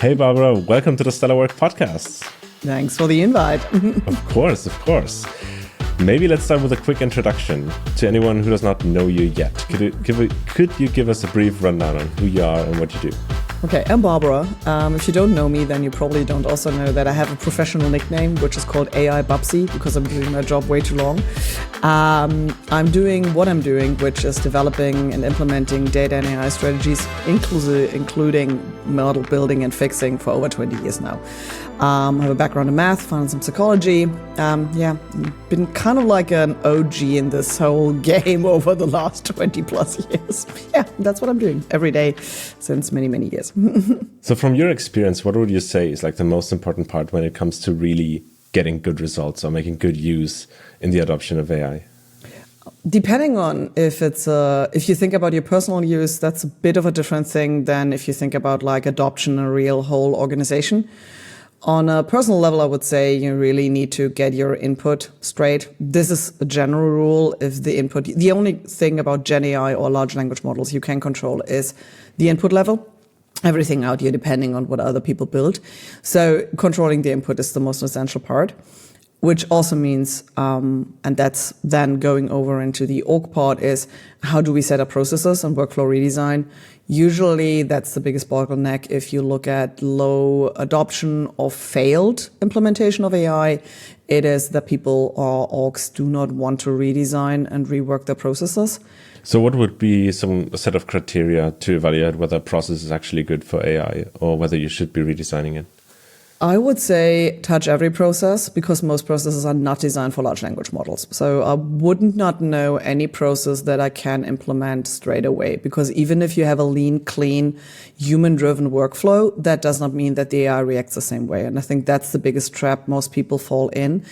Hey, Barbara, welcome to the Stellar Work Podcast. Thanks for the invite. Of course. Maybe let's start with a quick introduction to anyone who does not know you yet. Could you give us a brief rundown on who you are and what you do? Okay, I'm Barbara. If you don't know me, then you probably don't also know that I have a professional nickname, which is called AI Babsi, because I'm doing my job way too long. I'm doing what I'm doing, which is developing and implementing data and AI strategies, including model building and fixing for over 20 years now. I have a background in math, finance and psychology. Been kind of like an OG in this whole game over the last 20 plus years. Yeah, that's what I'm doing every day since many, many years. So from your experience, what would you say is like the most important part when it comes to really getting good results or making good use in the adoption of AI? Depending on if you think about your personal use, that's a bit of a different thing than if you think about like adoption in a real whole organization. On a personal level, I would say you really need to get your input straight. This is a general rule. The only thing about Gen AI or large language models you can control is the input level. Everything out here depending on what other people build. So controlling the input is the most essential part, which also means, and that's then going over into the org part, is how do we set up processes and workflow redesign? Usually that's the biggest bottleneck if you look at low adoption or failed implementation of AI. It is that people or orgs do not want to redesign and rework their processes. So what would be a set of criteria to evaluate whether a process is actually good for AI or whether you should be redesigning it? I would say touch every process, because most processes are not designed for large language models. So I would not know any process that I can implement straight away, because even if you have a lean, clean, human-driven workflow, that does not mean that the AI reacts the same way. And I think that's the biggest trap most people fall in.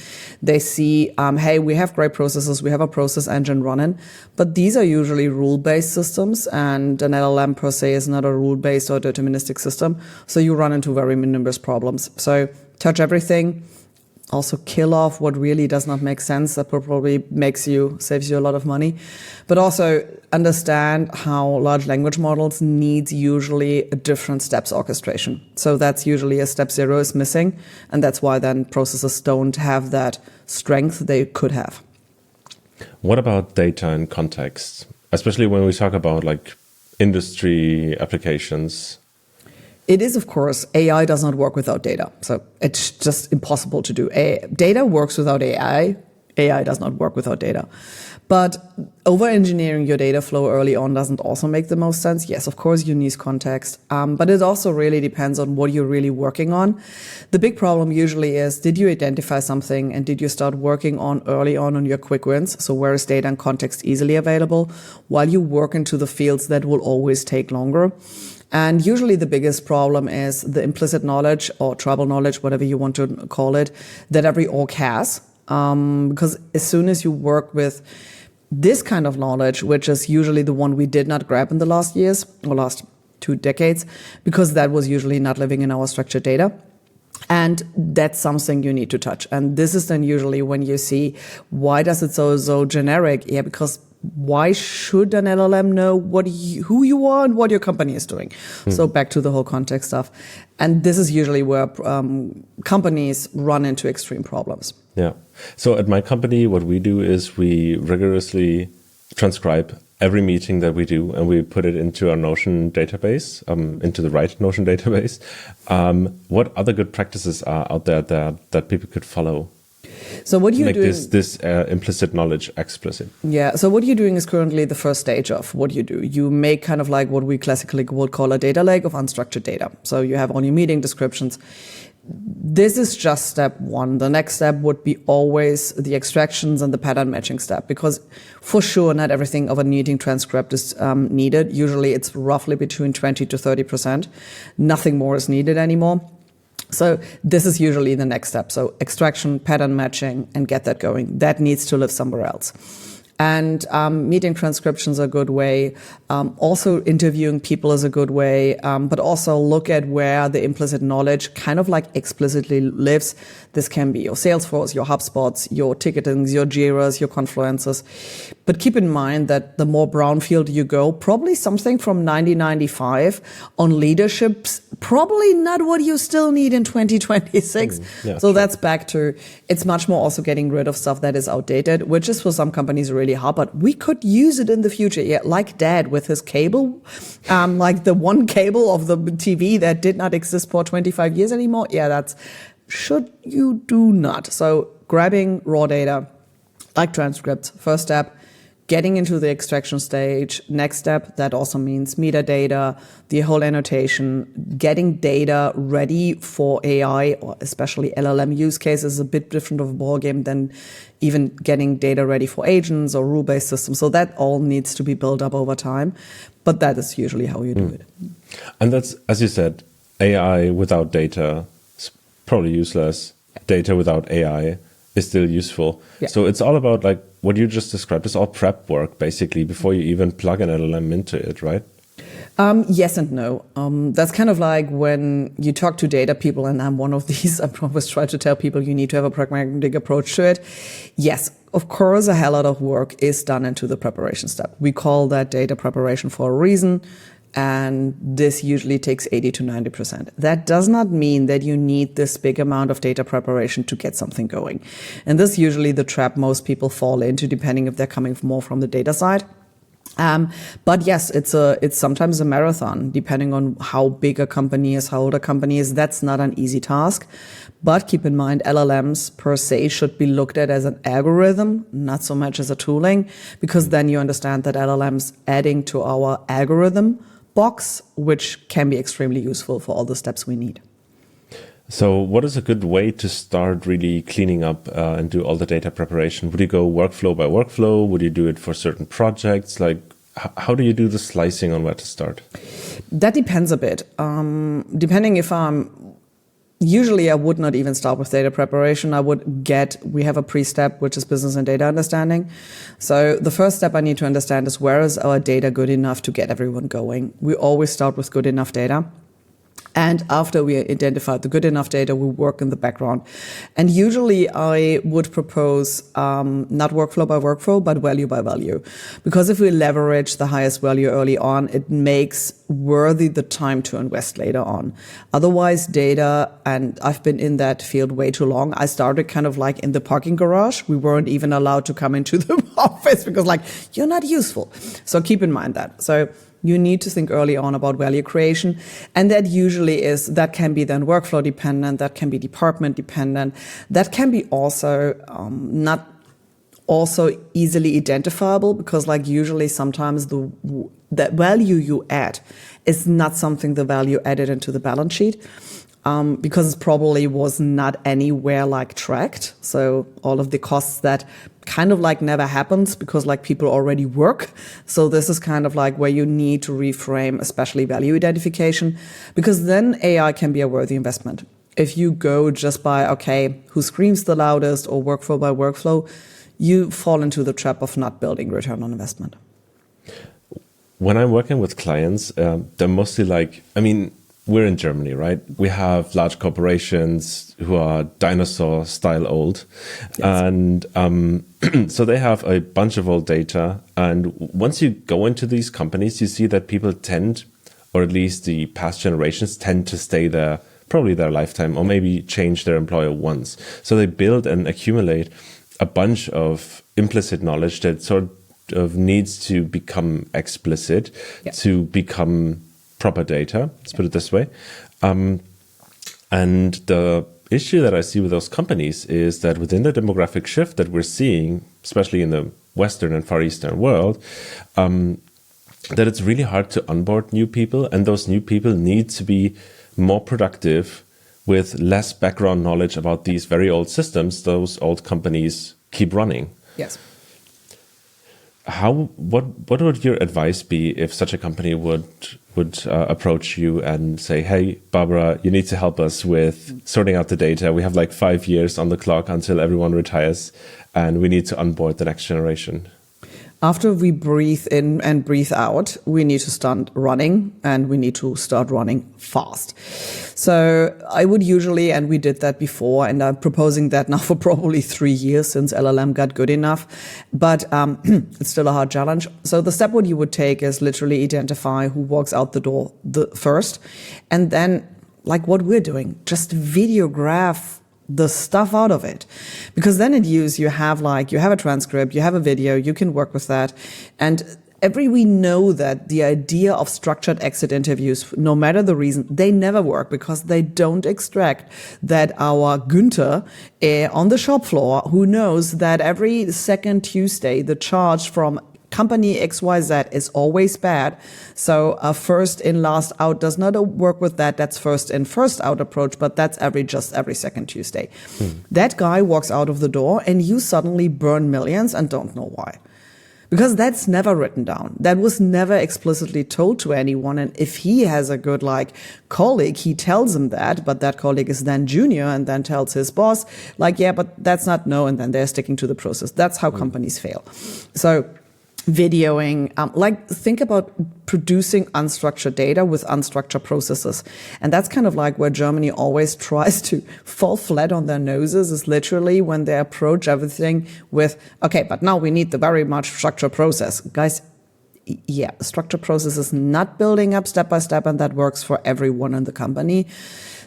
They see, hey, we have great processes, we have a process engine running, but these are usually rule-based systems, and an LLM per se is not a rule-based or deterministic system. So you run into very numerous problems. So touch everything, also kill off what really does not make sense. That probably saves you a lot of money. But also understand how large language models needs usually a different steps orchestration. So that's usually a step 0 is missing. And that's why then processes don't have that strength they could have. What about data and context, especially when we talk about like industry applications? It is, of course, AI does not work without data. So it's just impossible to do. Data works without AI. AI does not work without data. But over-engineering your data flow early on doesn't also make the most sense. Yes, of course, you need context. But it also really depends on what you're really working on. The big problem usually is, did you identify something and did you start working on early on your quick wins? So where is data and context easily available while you work into the fields that will always take longer? And usually the biggest problem is the implicit knowledge or tribal knowledge, whatever you want to call it, that every org has. Because as soon as you work with this kind of knowledge, which is usually the one we did not grab in the last years or last 2 decades, because that was usually not living in our structured data. And that's something you need to touch. And this is then usually when you see, why does it so generic? Yeah, because why should an LLM know who you are and what your company is doing? So back to the whole context stuff. And this is usually where companies run into extreme problems. Yeah. So at my company, what we do is we rigorously transcribe every meeting that we do, and we put it into our Notion database, into the right Notion database. What other good practices are out there that people could follow? So what you're doing, this implicit knowledge explicit. Yeah. So what you're doing is currently the first stage of what you do. You make kind of like what we classically would call a data lake of unstructured data. So you have all your meeting descriptions. This is just step 1. The next step would be always the extractions and the pattern matching step, because for sure not everything of a meeting transcript is needed. Usually it's roughly between 20 to 30%. Nothing more is needed anymore. So this is usually the next step. So extraction, pattern matching, and get that going. That needs to live somewhere else. And meeting transcriptions are a good way. Also interviewing people is a good way, but also look at where the implicit knowledge kind of like explicitly lives. This can be your Salesforce, your HubSpots, your ticketings, your Jiras, your Confluences. But keep in mind that the more brownfield you go, probably something from 1995 on leadership's probably not what you still need in 2026. So that's back to, it's much more also getting rid of stuff that is outdated, which is for some companies really hard, but we could use it in the future. Yeah, like Dad with his cable, like the one cable of the TV that did not exist for 25 years anymore. Yeah, that's, should you do not. So grabbing raw data, like transcripts, first step. Getting into the extraction stage, next step, that also means metadata, the whole annotation, getting data ready for AI, or especially LLM use cases, is a bit different of a ballgame than even getting data ready for agents or rule-based systems. So that all needs to be built up over time, but that is usually how you do it. And that's, as you said, AI without data is probably useless. Data without AI is still useful. Yeah. So it's all about like what you just described is all prep work basically before you even plug an LLM into it, right? Yes and no. That's kind of like when you talk to data people, and I'm one of these, I always try to tell people you need to have a pragmatic approach to it. Yes, of course, a hell lot of work is done into the preparation step. We call that data preparation for a reason. And this usually takes 80 to 90%. That does not mean that you need this big amount of data preparation to get something going. And this is usually the trap most people fall into, depending if they're coming more from the data side. But yes, it's sometimes a marathon, depending on how big a company is, how old a company is. That's not an easy task. But keep in mind, LLMs per se should be looked at as an algorithm, not so much as a tooling, because then you understand that LLMs adding to our algorithm box, which can be extremely useful for all the steps we need. So what is a good way to start really cleaning up and do all the data preparation? Would you go workflow by workflow? Would you do it for certain projects? Like, how do you do the slicing on where to start? That depends a bit. Depending if usually I would not even start with data preparation. We have a pre-step, which is business and data understanding. So the first step I need to understand is, where is our data good enough to get everyone going? We always start with good enough data. And after we identified the good enough data, we work in the background. And usually I would propose not workflow by workflow, but value by value. Because if we leverage the highest value early on, it makes worthy the time to invest later on. Otherwise, data, and I've been in that field way too long. I started kind of like in the parking garage. We weren't even allowed to come into the office because like, you're not useful. So keep in mind that. So you need to think early on about value creation. And that that can be then workflow dependent, that can be department dependent, that can be also not also easily identifiable, because like usually sometimes the value you add is not something the value added into the balance sheet. Because it probably was not anywhere like tracked. So all of the costs that kind of like never happens because like people already work. So this is kind of like where you need to reframe, especially value identification, because then AI can be a worthy investment. If you go just by, okay, who screams the loudest or workflow by workflow, you fall into the trap of not building return on investment. When I'm working with clients, they're mostly like, we're in Germany, right? We have large corporations who are dinosaur style old. Yes. And so they have a bunch of old data. And once you go into these companies, you see that people tend, or at least the past generations tend to stay there probably their lifetime, or maybe change their employer once. So they build and accumulate a bunch of implicit knowledge that sort of needs to become explicit, to become proper data, let's put it this way. And the issue that I see with those companies is that within the demographic shift that we're seeing, especially in the Western and Far Eastern world, that it's really hard to onboard new people, and those new people need to be more productive with less background knowledge about these very old systems those old companies keep running. Yes. What would your advice be if such a company would approach you and say, hey, Barbara, you need to help us with sorting out the data. We have like 5 years on the clock until everyone retires, and we need to onboard the next generation. After we breathe in and breathe out, we need to start running, and we need to start running fast. So I would usually, and we did that before, and I'm proposing that now for probably 3 years since LLM got good enough, but it's still a hard challenge. So the step what you would take is literally identify who walks out the door first, and then, like what we're doing, just videograph the stuff out of it. Because then you have a transcript, you have a video, you can work with that. And we know that the idea of structured exit interviews, no matter the reason, they never work because they don't extract that our Günther on the shop floor, who knows that every second Tuesday, the charge from company XYZ is always bad. So a first in, last out does not work with that. That's first in, first out approach, but that's just every second Tuesday. That guy walks out of the door and you suddenly burn millions and don't know why. Because that's never written down. That was never explicitly told to anyone. And if he has a good colleague, he tells him that, but that colleague is then junior and then tells his boss, yeah, but that's not no, and then they're sticking to the process. That's how companies fail. So videoing, think about producing unstructured data with unstructured processes. And that's kind of where Germany always tries to fall flat on their noses, is literally when they approach everything with, okay, but now we need the very much structured process. Guys, yeah, structured process is not building up step by step, and that works for everyone in the company.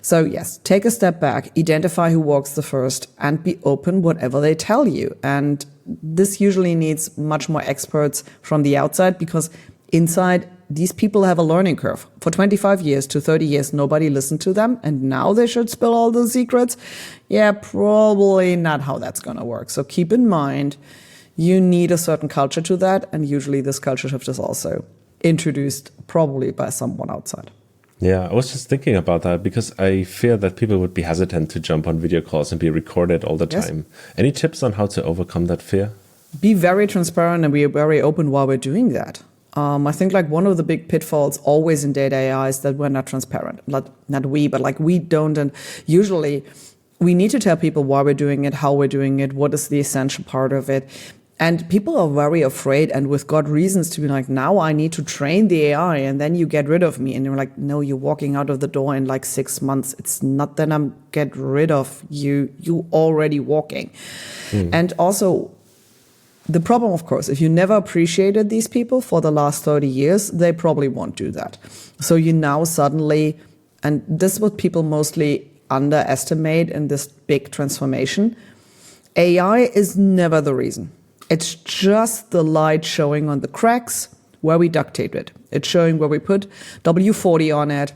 So yes, take a step back, identify who walks the first, and be open whatever they tell you. And this usually needs much more experts from the outside, because inside, these people have a learning curve. For 25 years to 30 years, nobody listened to them, and now they should spill all the secrets. Yeah, probably not how that's going to work. So keep in mind, you need a certain culture to that, and usually this culture shift is also introduced probably by someone outside. Yeah, I was just thinking about that because I fear that people would be hesitant to jump on video calls and be recorded all the time. Any tips on how to overcome that fear? Be very transparent and be very open while we're doing that. I think one of the big pitfalls always in data AI is that we're not transparent. Not we, but we don't. And usually we need to tell people why we're doing it, how we're doing it, what is the essential part of it. And people are very afraid, and with good reasons, to be now I need to train the AI and then you get rid of me. And you're no, you're walking out of the door in 6 months. It's not that I'm get rid of you. You already walking. And also, the problem, of course, if you never appreciated these people for the last 30 years, they probably won't do that. So you now suddenly, and this is what people mostly underestimate in this big transformation, AI is never the reason. It's just the light showing on the cracks where we duct taped it. It's showing where we put W40 on it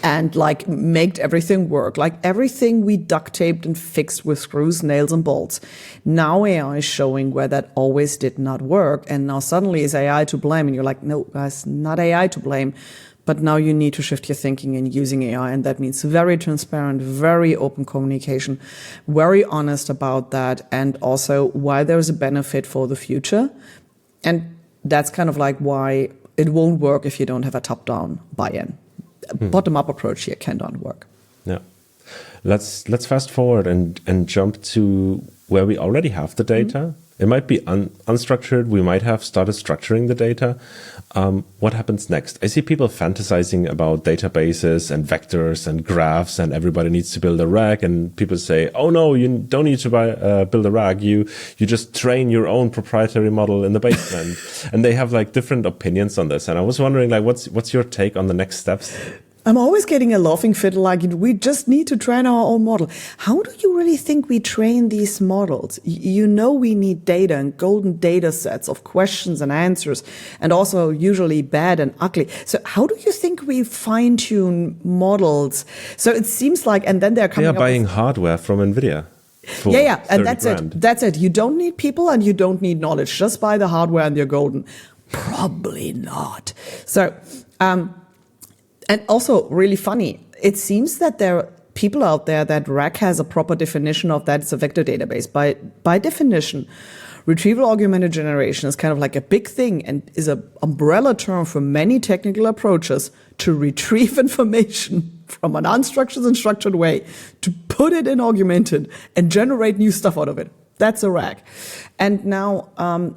and made everything work. Everything we duct taped and fixed with screws, nails, and bolts. Now AI is showing where that always did not work. And now suddenly is AI to blame. And you're no, guys, not AI to blame. But now you need to shift your thinking in using AI, and that means very transparent, very open communication, very honest about that, and also why there's a benefit for the future. And that's kind of why it won't work if you don't have a top-down buy-in. Bottom-up approach here cannot work. Yeah. Let's fast forward and jump to where we already have the data. It might be unstructured. We might have started structuring the data. What happens next? I see people fantasizing about databases and vectors and graphs, and everybody needs to build a RAG. And people say, "Oh no, you don't need to build a RAG. You just train your own proprietary model in the basement." And they have different opinions on this. And I was wondering, what's your take on the next steps? I'm always getting a laughing fit, we just need to train our own model. How do you really think we train these models? We need data and golden data sets of questions and answers, and also usually bad and ugly. So how do you think we fine-tune models? So it seems and then they're coming up buying hardware from NVIDIA. Yeah, and that's grand. it. That's it. You don't need people and you don't need knowledge. Just buy the hardware and you're golden. Probably not. So, and also, really funny, it seems that there are people out there that RAG has a proper definition of that. It's a vector database. By definition, retrieval augmented generation is kind of a big thing and is an umbrella term for many technical approaches to retrieve information from an unstructured and structured way, to put it in augmented and generate new stuff out of it. That's a rag. And now,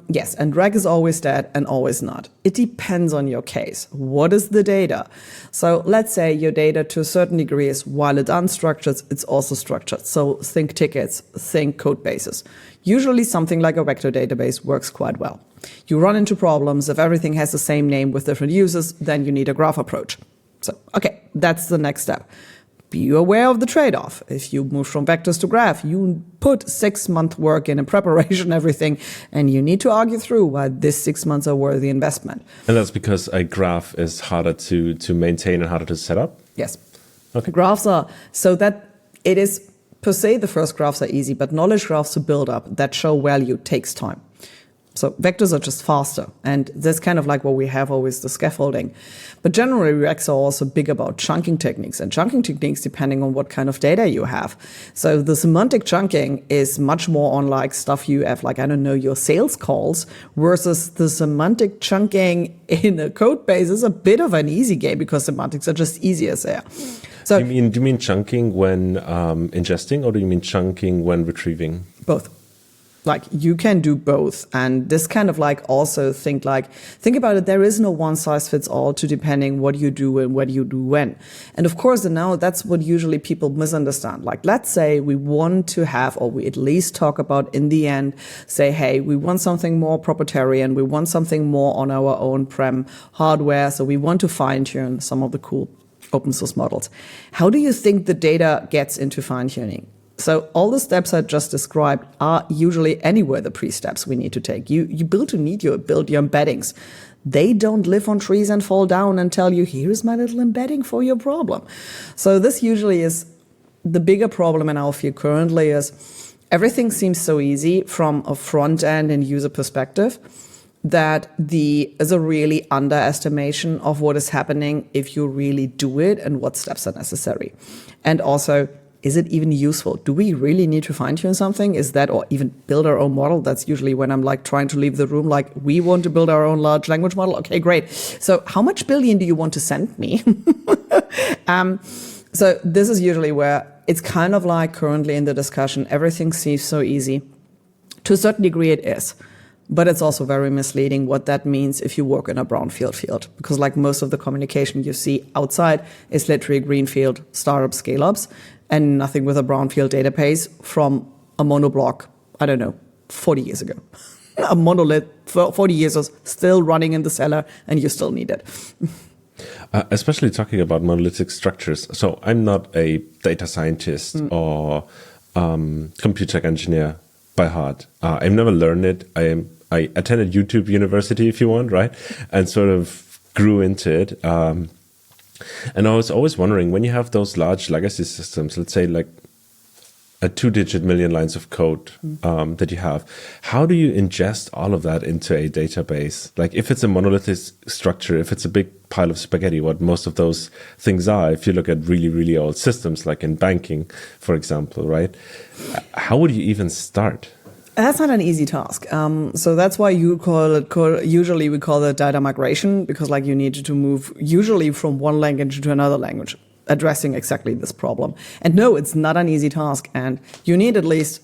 yes, and rag is always dead and always not. It depends on your case. What is the data? So let's say your data to a certain degree is, while it's unstructured, it's also structured. So think tickets, think code bases. Usually something like a vector database works quite well. You run into problems. If everything has the same name with different users, then you need a graph approach. So, okay, that's the next step. Be aware of the trade-off. If you move from vectors to graph, you put 6 month work in preparation, everything, and you need to argue through why this 6 months are worth the investment. And that's because a graph is harder to maintain and harder to set up? Yes. Okay. Graphs are, so that it is, per se, the first graphs are easy, but knowledge graphs to build up that show value takes time. So vectors are just faster. And that's kind of like what we have always, the scaffolding. But generally, Reacts are also big about chunking techniques. And chunking techniques, depending on what kind of data you have. So the semantic chunking is much more on like stuff you have, like, I don't know, your sales calls, versus the semantic chunking in a code base is a bit of an easy game because semantics are just easier there. So do you mean chunking when ingesting, or do you mean chunking when retrieving? Both. Like, you can do both. And this kind of like also think about it. There is no one size fits all to depending what you do and what you do when. And of course, and now that's what usually people misunderstand. Like, let's say we want to have, or we at least talk about in the end, say, hey, we want something more proprietarian. We want something more on our own prem hardware. So we want to fine tune some of the cool open source models. How do you think the data gets into fine tuning? So all the steps I just described are usually anywhere the pre-steps we need to take. You build your embeddings. They don't live on trees and fall down and tell you, here's my little embedding for your problem. So this usually is the bigger problem in our field currently is everything seems so easy from a front end and user perspective that is a really underestimation of what is happening if you really do it and what steps are necessary. And also, is it even useful? Do we really need to fine tune something? Is that, or even build our own model? That's usually when I'm like trying to leave the room, like, we want to build our own large language model. Okay, great. So how much billion do you want to send me? So this is usually where it's kind of like currently in the discussion, everything seems so easy. To a certain degree it is. But it's also very misleading what that means if you work in a brownfield field. Because like most of the communication you see outside is literally greenfield startup scale-ups and nothing with a brownfield database from a monoblock, I don't know, 40 years ago. A monolith for 40 years is still running in the cellar and you still need it. Especially talking about monolithic structures. So I'm not a data scientist or computer engineer by heart. I've never learned it. I attended YouTube University, if you want, right? And sort of grew into it. And I was always wondering, when you have those large legacy systems, let's say like a 2-digit million lines of code that you have, how do you ingest all of that into a database? Like if it's a monolithic structure, if it's a big pile of spaghetti, what most of those things are, if you look at really, really old systems, like in banking, for example, right? How would you even start? That's not an easy task. So that's why usually we call it data migration, because like you need to move usually from one language to another language, addressing exactly this problem. And no, it's not an easy task. And you need at least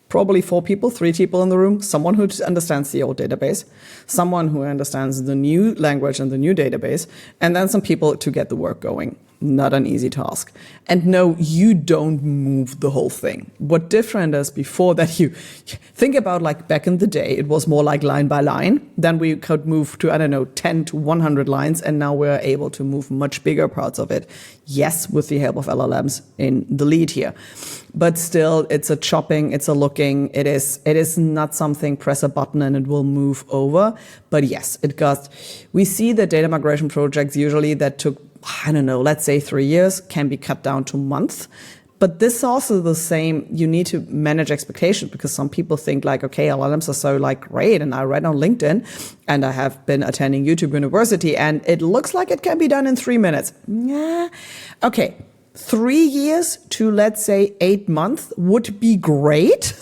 probably 3 people in the room, someone who understands the old database, someone who understands the new language and the new database, and then some people to get the work going. Not an easy task. And no, you don't move the whole thing. What different is before that, you think about like back in the day, it was more like line by line. Then we could move to, 10 to 100 lines. And now we're able to move much bigger parts of it. Yes, with the help of LLMs in the lead here. But still, it's a chopping, it's a looking. It is not something, press a button and it will move over. But yes, we see the data migration projects usually that took, let's say 3 years, can be cut down to months. But this is also the same. You need to manage expectations because some people think like, okay, LLMs are so like great. And I read on LinkedIn and I have been attending YouTube University and it looks like it can be done in 3 minutes. Yeah. Okay. 3 years to, let's say, 8 months would be great.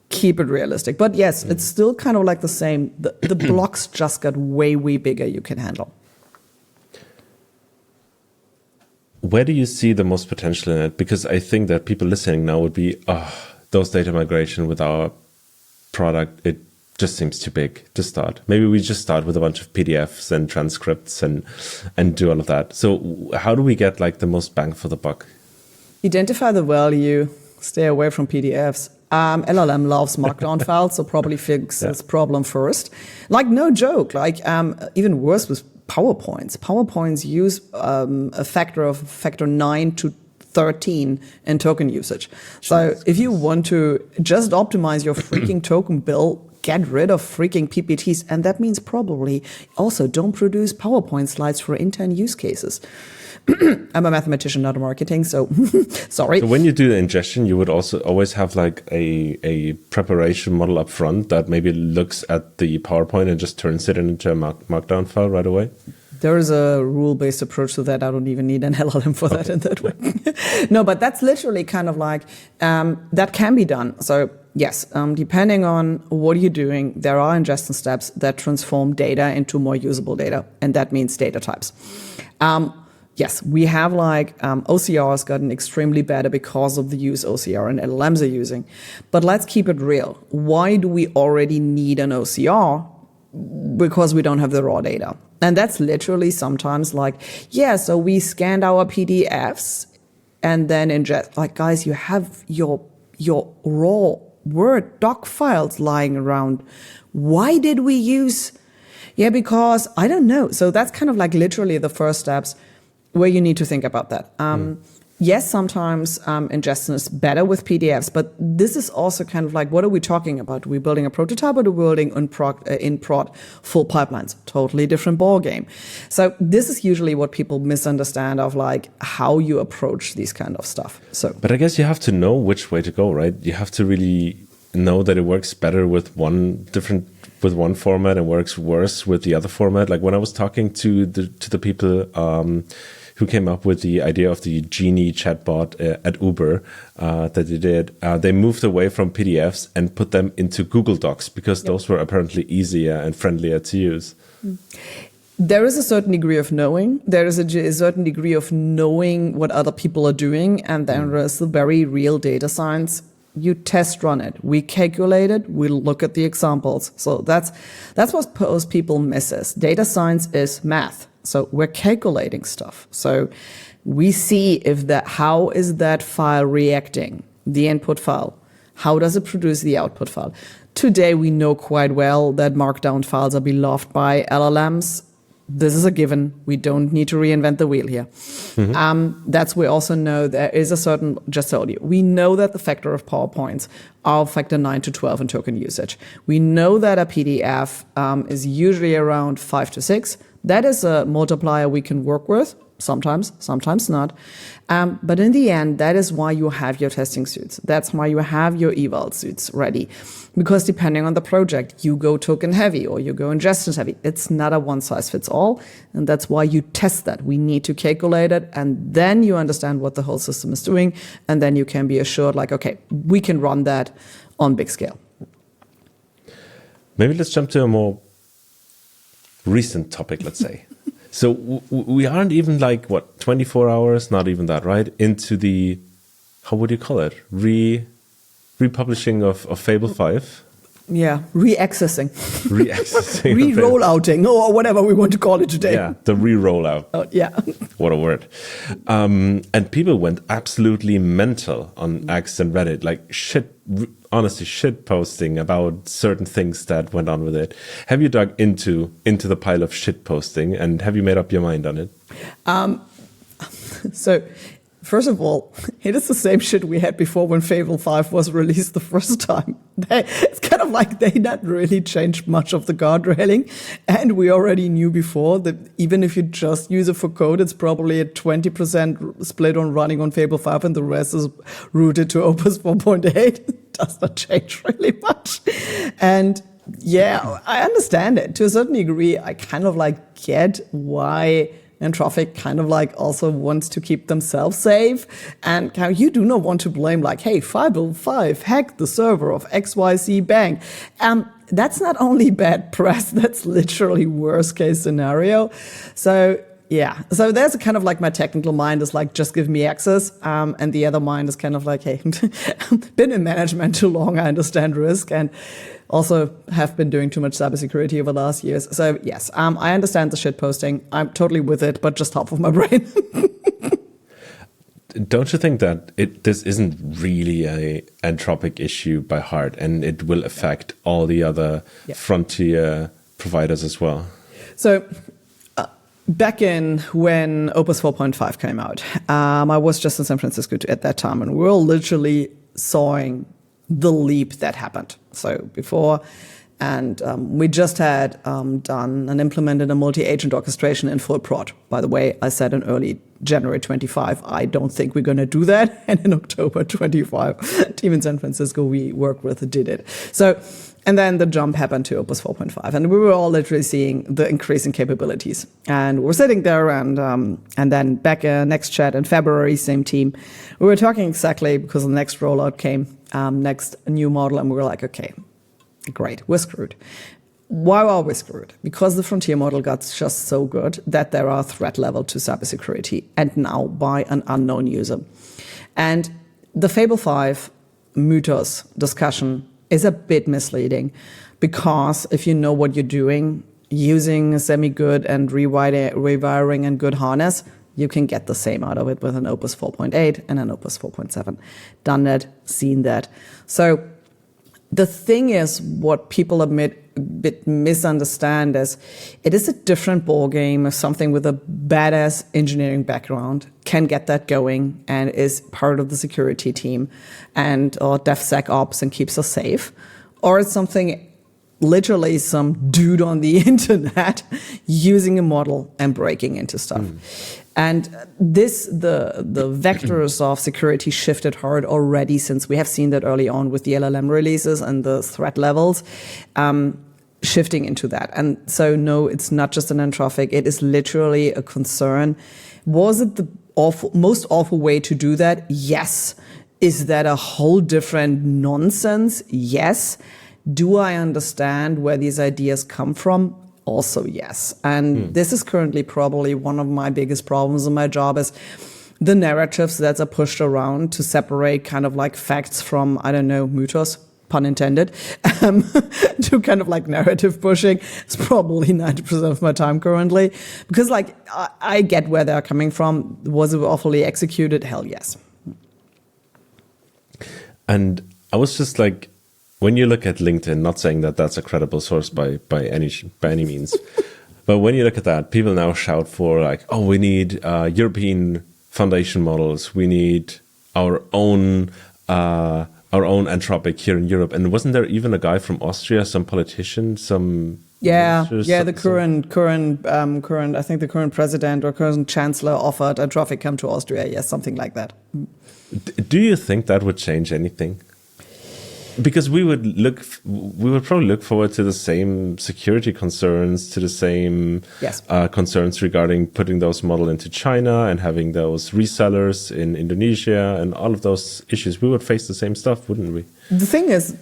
Keep it realistic. But yes, it's still kind of like the same. The blocks just got way, way bigger you can handle. Where do you see the most potential in it? Because I think that people listening now would be, those data migration with our product, it just seems too big to start. Maybe we just start with a bunch of PDFs and transcripts and do all of that. So how do we get like the most bang for the buck? Identify the value, stay away from PDFs. LLM loves markdown files, so probably fix this problem first. Like, no joke, like even worse with PowerPoints. PowerPoints use a factor 9 to 13 in token usage. So if you want to just optimize your freaking token bill, get rid of freaking PPTs. And that means probably also don't produce PowerPoint slides for intern use cases. I'm a mathematician, not a marketing, so sorry. So when you do the ingestion, you would also always have like a preparation model up front that maybe looks at the PowerPoint and just turns it into a markdown file right away? There is a rule-based approach to that. I don't even need an LLM for that in that way. No, but that's literally kind of like, that can be done. So yes, depending on what you're doing, there are ingestion steps that transform data into more usable data, and that means data types. Yes, we have like OCR has gotten extremely better because of the use OCR and LLMs are using. But let's keep it real. Why do we already need an OCR? Because we don't have the raw data. And that's literally sometimes like, yeah, so we scanned our PDFs and then ingest. Like, guys, you have your raw Word doc files lying around. Why did we use? Yeah, because I don't know. So that's kind of like literally the first steps where you need to think about that. Yes, sometimes ingestion is better with PDFs, but this is also kind of like, what are we talking about? Are we building a prototype or are we building in prod full pipelines? Totally different ballgame. So this is usually what people misunderstand of like how you approach these kind of stuff. So, but I guess you have to know which way to go, right? You have to really know that it works better with one format and works worse with the other format. Like when I was talking to the people who came up with the idea of the Genie chatbot at Uber that they did, they moved away from PDFs and put them into Google Docs because those were apparently easier and friendlier to use. There is a certain degree of knowing. There is a certain degree of knowing what other people are doing. And then there is the very real data science. You test run it. We calculate it. We look at the examples. So that's what most people misses. Data science is math. So we're calculating stuff. So we see how is that file reacting, the input file? How does it produce the output file? Today, we know quite well that markdown files are beloved by LLMs. This is a given. We don't need to reinvent the wheel here. That's we also know there is a certain, just told you, we know that the factor of PowerPoints are factor 9 to 12 in token usage. We know that a PDF is usually around 5 to 6. That is a multiplier we can work with, sometimes not. But in the end, that is why you have your testing suits. That's why you have your eval suits ready. Because depending on the project, you go token heavy or you go ingestion heavy. It's not a one size fits all. And that's why you test that. We need to calculate it. And then you understand what the whole system is doing. And then you can be assured like, okay, we can run that on big scale. Maybe let's jump to a more recent topic, let's say. So we aren't even like, 24 hours, not even that, right? Into the, how would you call it? Republishing of Fable 5? Yeah, re-accessing. Re-accessing. Re-rollouting, or whatever we want to call it today. Yeah, the re-rollout. Oh, yeah. What a word. And people went absolutely mental on X and Reddit, like honestly shit posting about certain things that went on with it. Have you dug into the pile of shit posting and have you made up your mind on it? So first of all, it is the same shit we had before when Fable 5 was released the first time. It's kind of like they not really changed much of the guardrailing. And we already knew before that even if you just use it for code, it's probably a 20% split on running on Fable 5 and the rest is routed to Opus 4.8. Does not change really much. And yeah, I understand it. To a certain degree, I kind of like get why Anthropic kind of like also wants to keep themselves safe. And you do not want to blame like, hey, Fable 5 hacked the server of XYZ bank. That's not only bad press, that's literally worst case scenario. So yeah. So there's a kind of like my technical mind is like, just give me access. And the other mind is kind of like, hey, been in management too long. I understand risk and also have been doing too much cybersecurity over the last years. So yes, I understand the shit posting. I'm totally with it, but just half of my brain. Don't you think that this isn't really a Anthropic issue by heart, and it will affect all the other frontier providers as well? So back in when Opus 4.5 came out, I was just in San Francisco at that time, and we were literally sawing the leap that happened. So before, and we just had done and implemented a multi-agent orchestration in full prod. By the way, I said in early January 25, I don't think we're going to do that. And in October 25, team in San Francisco we worked with did it. So, and then the jump happened to Opus 4.5, and we were all literally seeing the increasing capabilities. And we're sitting there, and then back next chat in February, same team, we were talking exactly because the next rollout came, next new model, and we were like, okay, great, we're screwed. Why are we screwed? Because the frontier model got just so good that there are threat level to cybersecurity, and now by an unknown user. And the Fable 5 mythos discussion is a bit misleading, because if you know what you're doing, using a semi-good and rewiring and good harness, you can get the same out of it with an Opus 4.8 and an Opus 4.7. Done that, seen that. So the thing is, what people a bit misunderstand is it is a different ballgame if something with a badass engineering background can get that going and is part of the security team and or DevSecOps and keeps us safe, or it's something literally some dude on the internet using a model and breaking into stuff. And the vectors of security shifted hard already, since we have seen that early on with the LLM releases and the threat levels shifting into that. And so, no, it's not just an Anthropic. It is literally a concern. Was it the most awful way to do that? Yes. Is that a whole different nonsense? Yes. Do I understand where these ideas come from? Also, yes. And this is currently probably one of my biggest problems in my job is the narratives that are pushed around to separate kind of like facts from, I don't know, mythos, pun intended, to kind of like narrative pushing. It's probably 90% of my time currently. Because like, I get where they're coming from. Was it awfully executed? Hell yes. And I was just like, when you look at LinkedIn, not saying that that's a credible source by any means, but when you look at that, people now shout for like, oh, we need European foundation models. We need our own Anthropic here in Europe. And wasn't there even a guy from Austria, some politician, some the current I think the current president or current chancellor offered Anthropic come to Austria. Yes, something like that. Do you think that would change anything? Because we would probably look forward to the same security concerns, to the same concerns regarding putting those models into China and having those resellers in Indonesia and all of those issues. We would face the same stuff, wouldn't we? The thing is,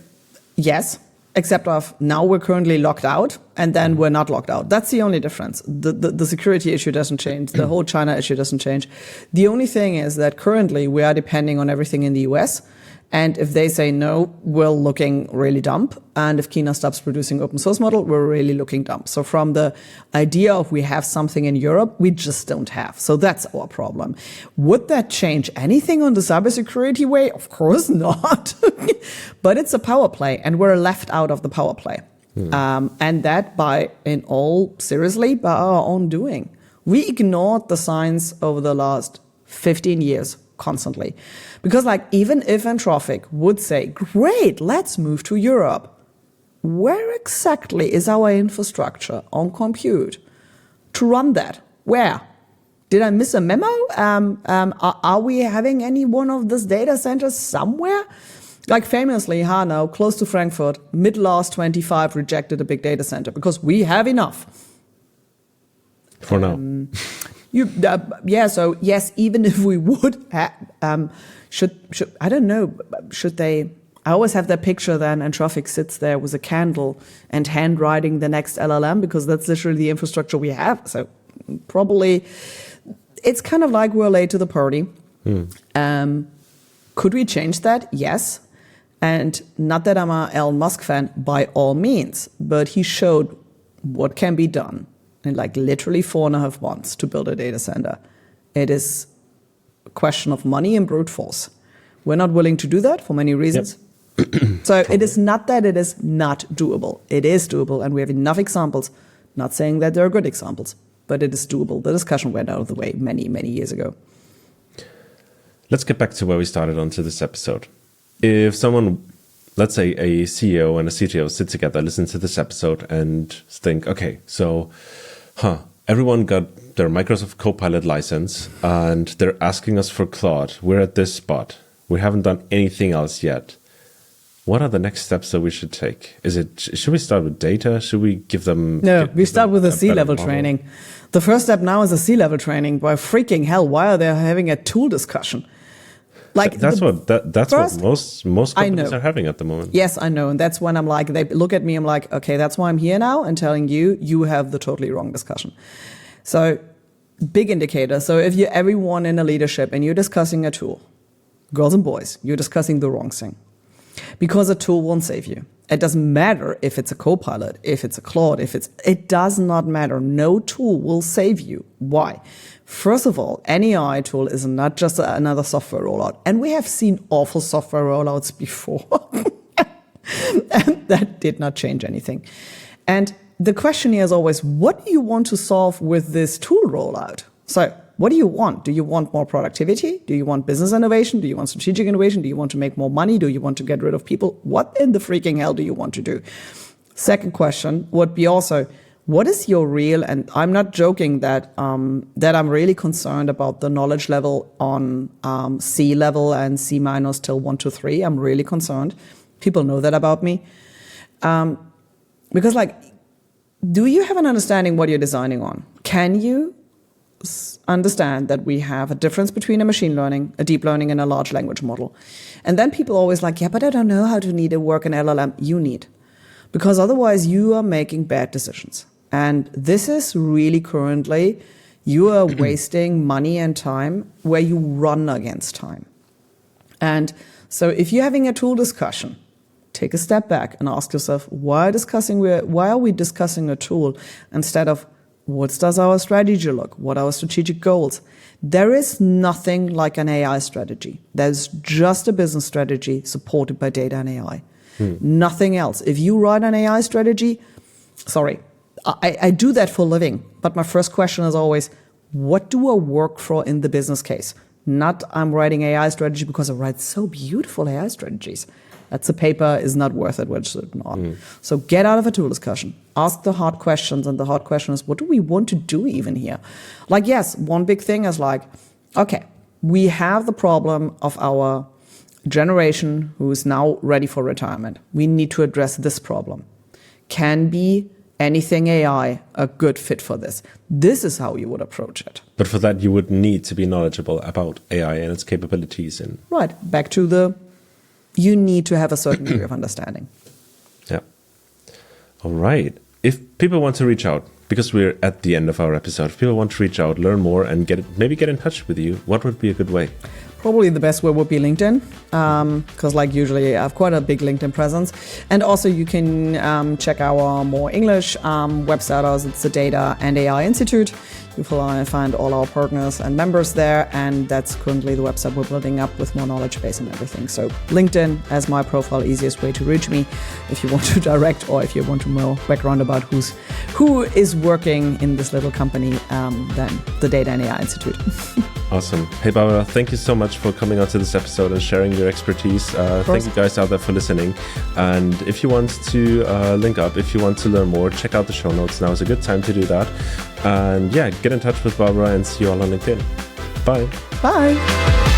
yes, except of now we're currently locked out and then we're not locked out. That's the only difference. The security issue doesn't change. The whole China issue doesn't change. The only thing is that currently we are depending on everything in the US. And if they say no, we're looking really dumb. And if Kina stops producing open source model, we're really looking dumb. So from the idea of we have something in Europe, we just don't have. So that's our problem. Would that change anything on the cybersecurity way? Of course not. But it's a power play, and we're left out of the power play. And that by our own doing. We ignored the signs over the last 15 years constantly. Because like, even if Anthropic would say, great, let's move to Europe, where exactly is our infrastructure on compute to run that? Where? Did I miss a memo? Are we having any one of these data centers somewhere? Like famously, now close to Frankfurt, mid-last 25 rejected a big data center because we have enough. For now. So yes, even if we would should I don't know, should they? I always have that picture then Anthropic sits there with a candle and handwriting the next LLM, because that's literally the infrastructure we have. So Probably, it's kind of like we're late to the party. Could we change that? Yes. And not that I'm a Elon Musk fan, by all means, but he showed what can be done in like literally 4.5 months to build a data center. It is a question of money and brute force. We're not willing to do that for many reasons. Yep. So it is not that it is not doable. It is doable, and we have enough examples. Not saying that there are good examples, but it is doable. The discussion went out of the way many, many years ago. Let's get back to where we started onto this episode. If someone, let's say a CEO and a CTO sit together, listen to this episode and think, okay, so, everyone got their Microsoft Copilot license and they're asking us for Claude. We're at this spot. We haven't done anything else yet. What are the next steps that we should take? Should we start with data? Should we give them... No, we start with a C-level training. The first step now is a C-level training. By freaking hell, why are they having a tool discussion? Like that's what most companies are having at the moment. Yes, I know. And that's when I'm like, they look at me, I'm like, okay, that's why I'm here now and telling you, you have the totally wrong discussion. So big indicator. So if you're everyone in a leadership and you're discussing a tool, girls and boys, you're discussing the wrong thing. Because a tool won't save you. It doesn't matter if it's a Copilot, if it's a Claude, it does not matter. No tool will save you. Why? First of all, any AI tool is not just another software rollout. And we have seen awful software rollouts before. And that did not change anything. And the question here is always, what do you want to solve with this tool rollout? So what do you want? Do you want more productivity? Do you want business innovation? Do you want strategic innovation? Do you want to make more money? Do you want to get rid of people? What in the freaking hell do you want to do? Second question would be also, what is your real, and I'm not joking that that I'm really concerned about the knowledge level on C level and C minus till 1 to 3. I'm really concerned. People know that about me. Because do you have an understanding what you're designing on? Can you understand that we have a difference between a machine learning, a deep learning, and a large language model? And then people always like, yeah, but I don't know how to need to work in LLM. You need. Because otherwise you are making bad decisions. And this is really currently, you are wasting money and time where you run against time. And so if you're having a tool discussion, take a step back and ask yourself, why are we discussing a tool instead of what does our strategy look? What are our strategic goals? There is nothing like an AI strategy. There's just a business strategy supported by data and AI. Nothing else. If you write an AI strategy, sorry, I do that for a living. But my first question is always, what do I work for in the business case? Not I'm writing AI strategy because I write so beautiful AI strategies. That's a paper is not worth it, which is not. So get out of a tool discussion. Ask the hard questions, and the hard question is, what do we want to do even here? Yes, one big thing is okay, we have the problem of our generation who is now ready for retirement. We need to address this problem. Can be anything AI a good fit for this? This is how you would approach it. But for that, you would need to be knowledgeable about AI and its capabilities. Right, back to you need to have a certain degree of understanding. Yeah. All right. If people want to reach out, because we're at the end of our episode, if people want to reach out, learn more, and maybe get in touch with you, what would be a good way? Probably the best way would be LinkedIn, because usually I have quite a big LinkedIn presence. And also you can check our more English website. It's the Data and AI Institute. You will find all our partners and members there, and that's currently the website we're building up with more knowledge base and everything. So LinkedIn as my profile, easiest way to reach me if you want to direct, or if you want to know background about who is working in this little company, then the Data and AI Institute. Awesome. Hey, Barbara, thank you so much for coming on to this episode and sharing your expertise. Thank you guys out there for listening. And if you want to link up, if you want to learn more, check out the show notes. Now is a good time to do that. And yeah, get in touch with Barbara and see you all on LinkedIn. Bye. Bye.